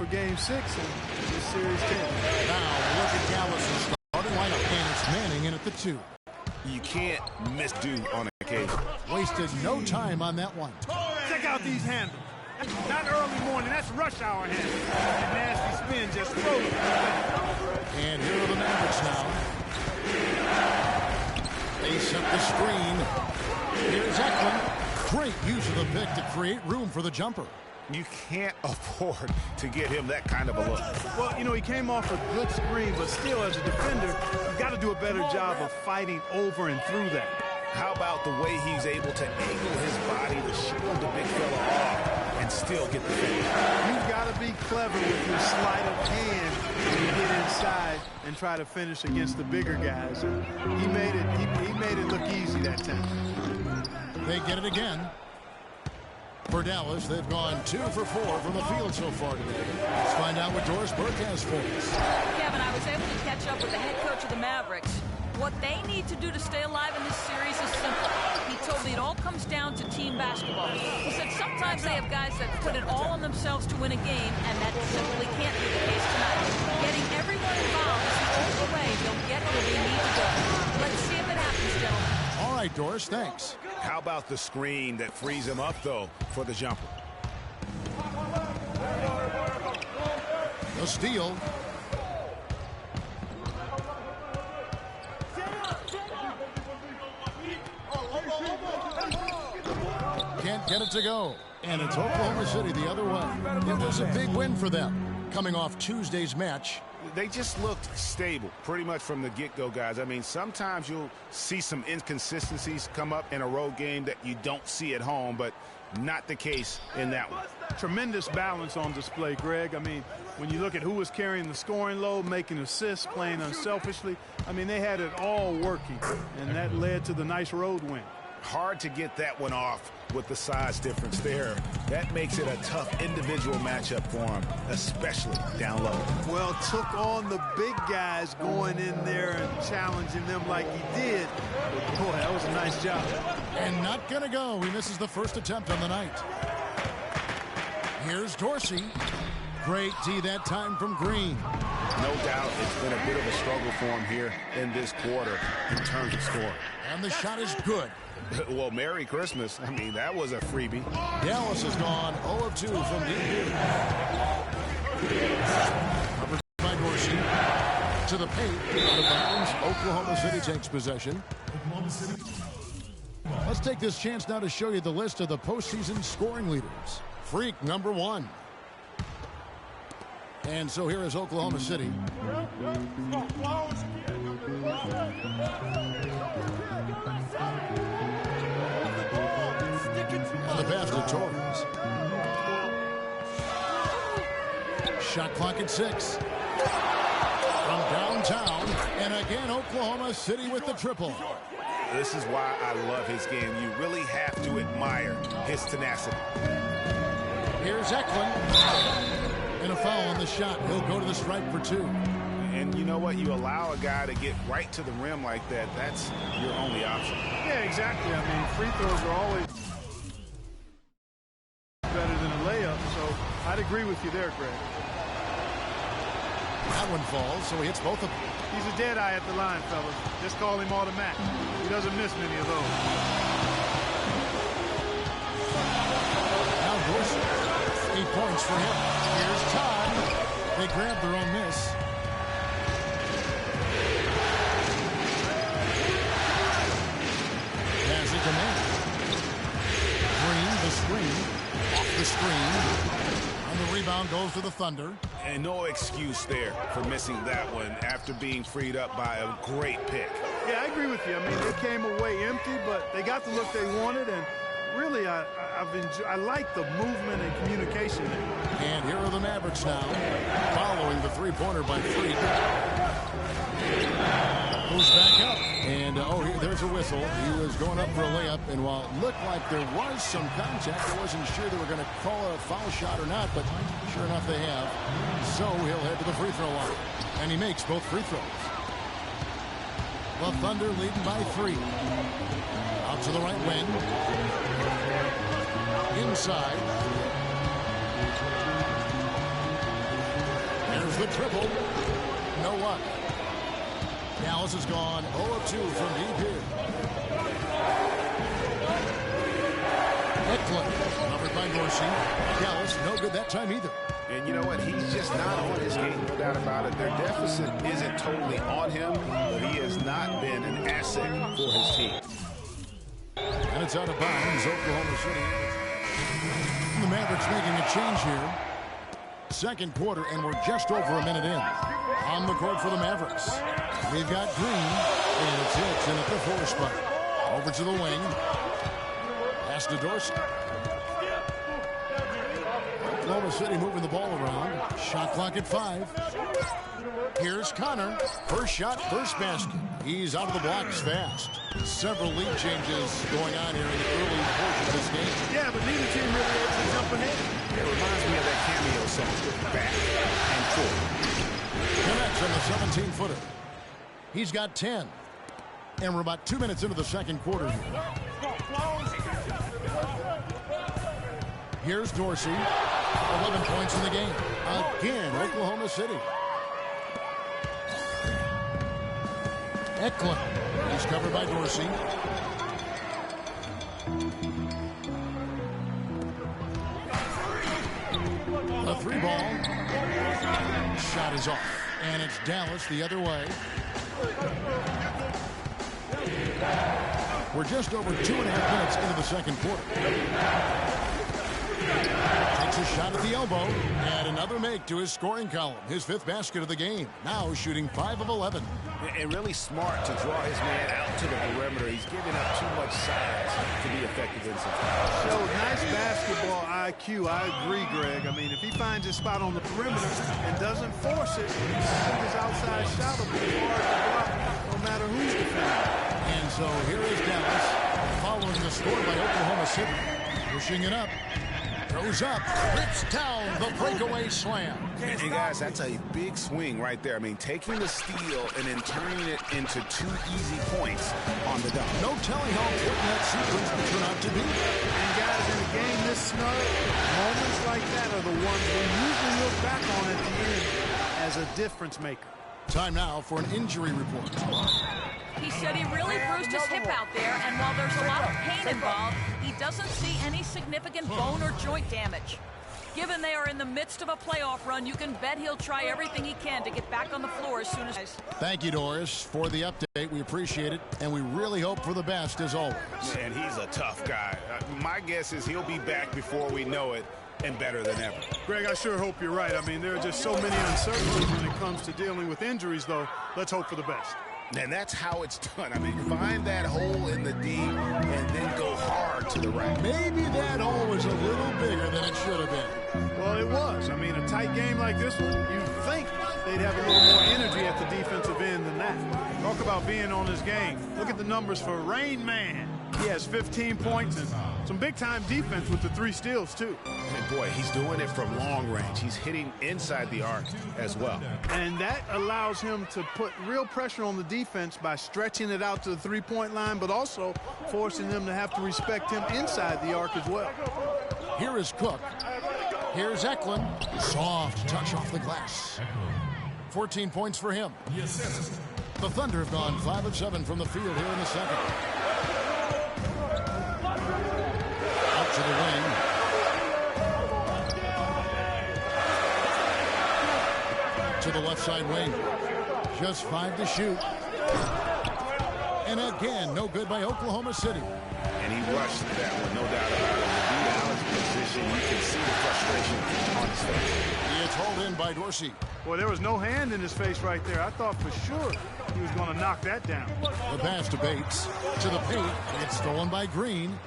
for Game 6 and this series 10. Now look at Dallas' starting lineup, and it's Manning in at the 2. You can't misdo on occasion. Wasted no time on that one. Check out these handles. Not early morning, that's rush hour handles. That nasty spin just froze. And here are the Mavericks now. They set the screen. Here's Eklund. Great use of the pick to create room for the jumper. You can't afford to get him that kind of a look. Well, you know, he came off a good screen, but still, as a defender, you got to do a better job of fighting over and through that. How about the way he's able to angle his body to shield the big fella off and still get the finish? You've got to be clever with your sleight of hand when you get inside and try to finish against the bigger guys. He made it look easy that time. They get it again. For Dallas, they've gone 2 for 4 from the field so far today. Let's find out what Doris Burke has for us. Kevin, I was able to catch up with the head coach of the Mavericks. What they need to do to stay alive in this series is simple. He told me it all comes down to team basketball. He said sometimes they have guys that put it all on themselves to win a game, and that simply can't be the case tonight. Getting everyone involved is the only way they'll get where they need to go. Let's see if it happens, gentlemen. All right, Doris, thanks. How about the screen that frees him up, though, for the jumper? The steal. Can't get it to go. And it's Oklahoma City the other way. It was a big win for them, coming off Tuesday's match. They just looked stable pretty much from the get-go, guys. I mean, sometimes you'll see some inconsistencies come up in a road game that you don't see at home, but not the case in that one. Tremendous balance on display, Greg. I mean, when you look at who was carrying the scoring load, making assists, playing unselfishly, I mean, they had it all working, and that led to the nice road win. Hard to get that one off with the size difference there. That makes it a tough individual matchup for him, especially down low. Well, took on the big guys going in there and challenging them like he did. But boy, that was a nice job. And not going to go. He misses the first attempt on the night. Here's Dorsey. Great D that time from Green. No doubt it's been a bit of a struggle for him here in this quarter in terms of scoring. And the shot is good. Well, Merry Christmas. I mean, that was a freebie. Dallas has gone 0 of 2 from deep here. Covered by Dorsey. To the paint. Out of bounds. Oklahoma City takes possession. Let's take this chance now to show you the list of the postseason scoring leaders. Freak number 1. And so here is Oklahoma City. And the pass to Torres. Shot clock at 6. From downtown. And again, Oklahoma City with the triple. This is why I love his game. You really have to admire his tenacity. Here's Eklund. And a foul on the shot. He'll go to the stripe for 2. And you know what? You allow a guy to get right to the rim like that. That's your only option. Yeah, exactly. I mean, free throws are always better than a layup, so I'd agree with you there, Greg. That one falls, so he hits both of them. He's a dead eye at the line, fellas. Just call him automatic. He doesn't miss many of those. Now Dorsey. 8 points for him. Here's Todd. They grab their own miss. Pass it to Manning. Green, the screen. Off the screen. And the rebound goes to the Thunder. And no excuse there for missing that one after being freed up by a great pick. Yeah, I agree with you. I mean, they came away empty, but they got the look they wanted, and really, I like the movement and communication there. And here are the Mavericks now, following the three-pointer by Freak. Goes back up, and there's a whistle. He was going up for a layup, and while it looked like there was some contact, I wasn't sure they were going to call a foul shot or not, but sure enough they have. So he'll head to the free throw line, and he makes both free throws. The Thunder leading by 3. Out to the right wing. Inside. There's the triple. No luck. Dallas has gone 0 of 2 from deep here. Eklund, covered by Dorsey. Dallas, no good that time either. And you know what? He's just not on his game, no doubt about it. Their deficit isn't totally on him, but he has not been an asset for his team. And it's out of bounds, Oklahoma City. The Mavericks making a change here. Second quarter, and we're just over a minute in. On the court for the Mavericks. We've got Green, and it's in at the 4 spot. Over to the wing. Pass to Dorsey. Oklahoma City moving the ball around. Shot clock at 5. Here's Connor. First shot, first basket. He's out of the blocks fast. Several lead changes going on here in the early portion of this game. Yeah, but neither team really able to jump ahead. It reminds me of that cameo song, back and forth. Connects on the 17-footer. He's got 10. And we're about 2 minutes into the second quarter here. Here's Dorsey. 11 points in the game. Again, Oklahoma City. Eklund. He's covered by Dorsey. A 3-ball. Shot is off. And it's Dallas the other way. We're just over 2.5 minutes into the second quarter. Takes a shot at the elbow. And another make to his scoring column. His 5th basket of the game. Now shooting 5 of 11. And really smart to draw his man out to the perimeter. He's giving up too much size to be effective inside. So nice basketball IQ. I agree, Greg. I mean, if he finds his spot on the perimeter and doesn't force it, his outside shot will be hard to block no matter who's defending. And so here is Dallas following the score by Oklahoma City. Pushing it up. Throws up. Rips down the breakaway slam. And guys, that's a big swing right there. I mean, taking the steal and then turning it into 2 easy points on the dunk. No telling how important that sequence will turn out to be. And guys, in a game this snug, moments like that are the ones we usually look back on at the end as a difference maker. Time now for an injury report. He said he really bruised his hip out there, and while there's a lot of pain involved, he doesn't see any significant bone or joint damage. Given they are in the midst of a playoff run, you can bet he'll try everything he can to get back on the floor as soon as... Thank you, Doris, for the update. We appreciate it, and we really hope for the best as always. And he's a tough guy. My guess is he'll be back before we know it, and better than ever. Greg, I sure hope you're right. I mean, there are just so many uncertainties when it comes to dealing with injuries, though. Let's hope for the best. And that's how it's done. I mean, find that hole in the D and then go hard to the right. Maybe that hole was a little bigger than it should have been. Well, it was. I mean, a tight game like this one, you'd think they'd have a little more energy at the defensive end than that. Talk about being on his game. Look at the numbers for Rain Man. He has 15 points and some big-time defense with the 3 steals, too. And boy, he's doing it from long range. He's hitting inside the arc as well. And that allows him to put real pressure on the defense by stretching it out to the 3-point line, but also forcing them to have to respect him inside the arc as well. Here is Cook. Here's Eklund. Soft touch off the glass. 14 points for him. The Thunder have gone 5 of 7 from the field here in the second. Out to the wing. To the left side wing. Just 5 to shoot. And again, no good by Oklahoma City. And he rushed that one, no doubt about it. The beat out his position, you can see the frustration on his face. He is hauled in by Dorsey. Boy, there was no hand in his face right there. I thought for sure he was going to knock that down. The pass to Bates. To the paint. It's stolen by Green.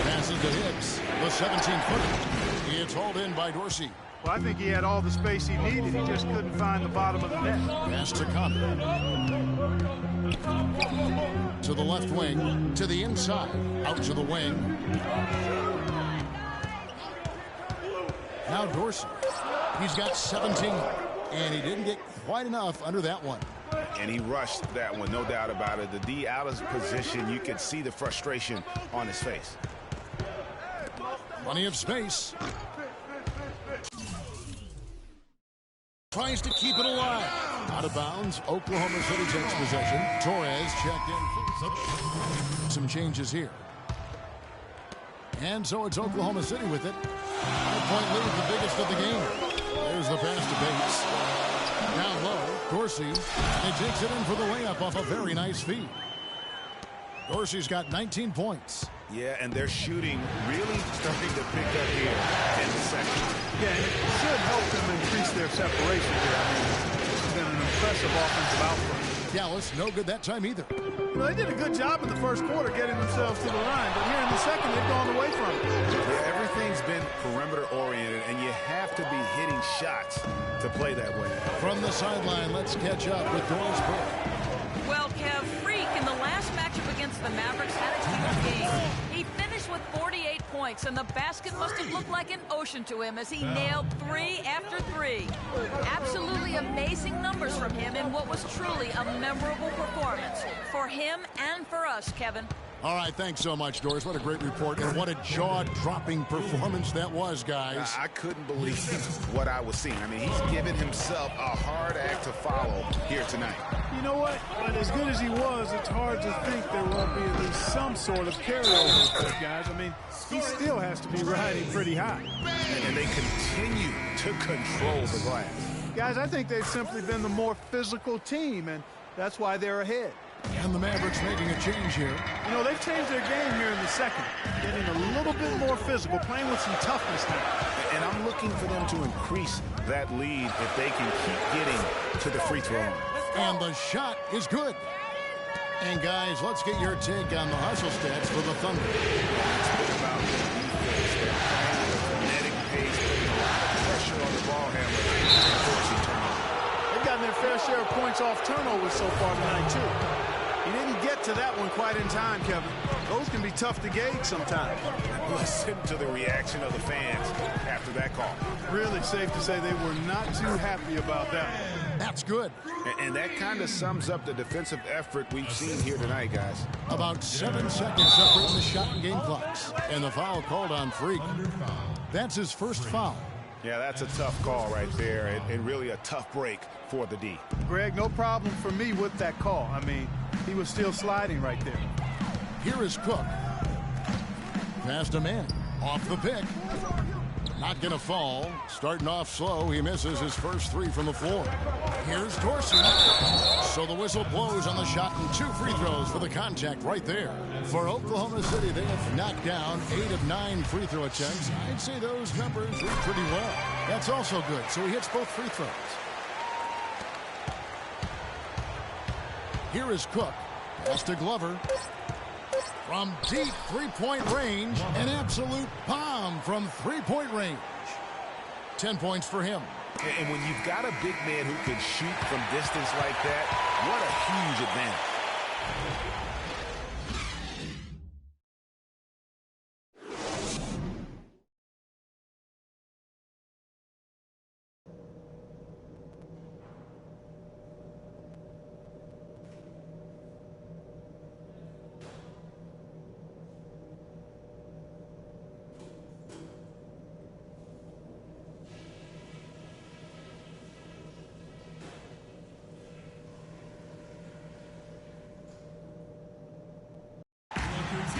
Passes to Hicks. The 17-footer. It's hauled in by Dorsey. Well, I think he had all the space he needed. He just couldn't find the bottom of the net. Pass to Connor. To the left wing. To the inside. Out to the wing. Now Dorsey. He's got 17. And he didn't get quite enough under that one. And he rushed that one, no doubt about it. The D out of position, you could see the frustration on his face. Plenty of space. Tries to keep it alive. Out of bounds. Oklahoma City takes possession. Torres checked in. Some changes here. And so it's Oklahoma City with it. 5-point lead, the biggest of the game. There's the pass to Bates. Down low, Dorsey. And takes it in for the layup off a very nice feed. Dorsey's got 19 points. Yeah, and their shooting really starting to pick up here in the second. Yeah, and it should help them increase their separation here. I mean, this has been an impressive offensive output. Dallas, no good that time either. You know, they did a good job in the first quarter getting themselves to the line, but here in the second, they've gone away from it. Yeah, everything's been perimeter-oriented, and you have to be hitting shots to play that way. From the sideline, let's catch up with Doris Burke. Well, Kev, Freak in the last matchup against the Mavericks had a huge game. He finished with 48 points, and the basket must have looked like an ocean to him as he nailed 3 after 3. Absolutely amazing numbers from him in what was truly a memorable performance for him and for us, Kevin. All right, thanks so much, Doris. What a great report, and what a jaw-dropping performance that was, guys. I couldn't believe what I was seeing. I mean, he's given himself a hard act to follow here tonight. You know what? But as good as he was, it's hard to think there won't be at least some sort of carryover with those guys. I mean, he still has to be riding pretty high. And they continue to control the glass. Guys, I think they've simply been the more physical team, and that's why they're ahead. And the Mavericks making a change here. You know, they've changed their game here in the second, getting a little bit more physical, playing with some toughness now. And I'm looking for them to increase that lead if they can keep getting to the free throw line. And the shot is good. And, guys, let's get your take on the hustle stats for the Thunder. It's been about the defense. They're playing with a frenetic pace, putting a lot of pressure on the ball handler and forcing turnovers. They've gotten their fair share of points off turnovers so far tonight, too. He didn't get to that one quite in time, Kevin. Those can be tough to gauge sometimes. Listen to the reaction of the fans after that call. Really safe to say they were not too happy about that. That's good. And that kind of sums up the defensive effort we've seen here tonight, guys. About 7 seconds separating the shot and game clocks. And the foul called on Freak. That's his first foul. Yeah, that's a tough call right there, and really a tough break for the D. Greg, no problem for me with that call. I mean, he was still sliding right there. Here is Cook. Pass to Manning. Off the pick. Not going to fall. Starting off slow. He misses his first 3 from the floor. Here's Dorsey. So the whistle blows on the shot and 2 free throws for the contact right there. For Oklahoma City, they have knocked down 8 of 9 free throw attempts. I'd say those numbers read pretty well. That's also good. So he hits both free throws. Here is Cook. Pass to Glover. From deep three-point range, an absolute bomb from three-point range. 10 points for him. And when you've got a big man who can shoot from distance like that, what a huge advantage.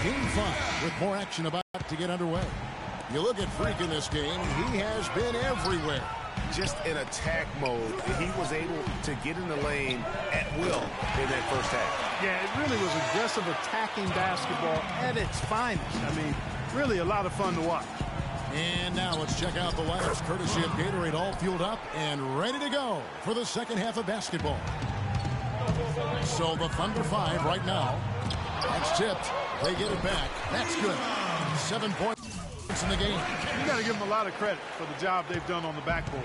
Game 5 with more action about to get underway. You look at Freak in this game, he has been everywhere. Just in attack mode, he was able to get in the lane at will in that first half. Yeah, it really was aggressive attacking basketball at its finest. I mean, really a lot of fun to watch. And now let's check out the lineups courtesy of Gatorade, all fueled up and ready to go for the second half of basketball. So the Thunder 5 right now. That's tipped. They get it back. That's good. 7 points in the game. You got to give them a lot of credit for the job they've done on the backboard.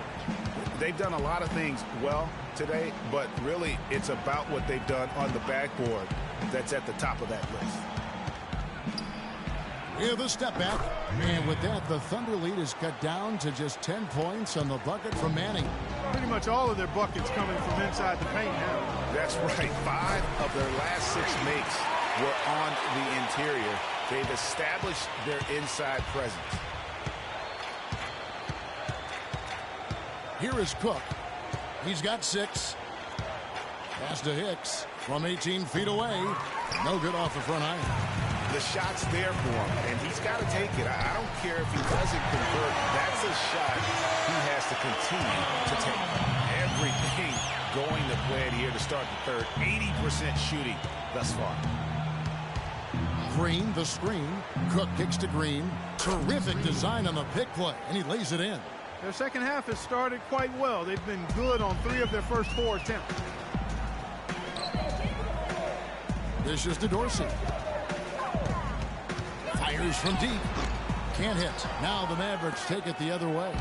They've done a lot of things well today, but really it's about what they've done on the backboard that's at the top of that list. With a step back, and with that, the Thunder lead is cut down to just 10 points on the bucket from Manning. Pretty much all of their buckets coming from inside the paint now. That's right. 5 of their last 6 makes were on the interior. They've established their inside presence. Here is Cook. He's got 6. Pass to Hicks from 18 feet away. No good off the front iron. The shot's there for him, and he's got to take it. I don't care if he doesn't convert. That's a shot he has to continue to take. Everything going to plan here to start the third. 80% shooting thus far. Green, the screen. Cook kicks to Green. Terrific design on the pick play, and he lays it in. Their second half has started quite well. They've been good on 3 of their first 4 attempts. This is to Dorsey. Fires from deep. Can't hit. Now the Mavericks take it the other way.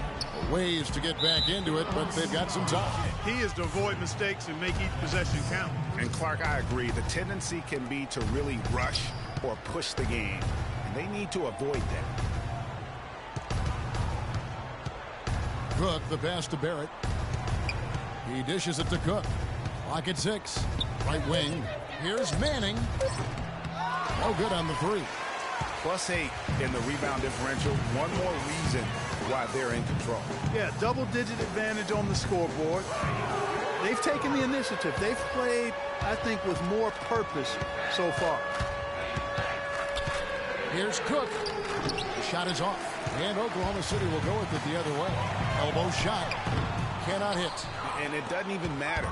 Ways to get back into it, but they've got some time. He is to avoid mistakes and make each possession count. And Clark, I agree. The tendency can be to really rush or push the game, and they need to avoid that. Cook, the pass to Barrett. He dishes it to Cook. Clock at 6. Right wing. Here's Manning. No good on the 3. +8 in the rebound differential. One more reason why they're in control. Yeah, double-digit advantage on the scoreboard. They've taken the initiative. They've played, I think, with more purpose so far. Here's Cook. The shot is off. And Oklahoma City will go with it the other way. Elbow shot. Cannot hit. And it doesn't even matter.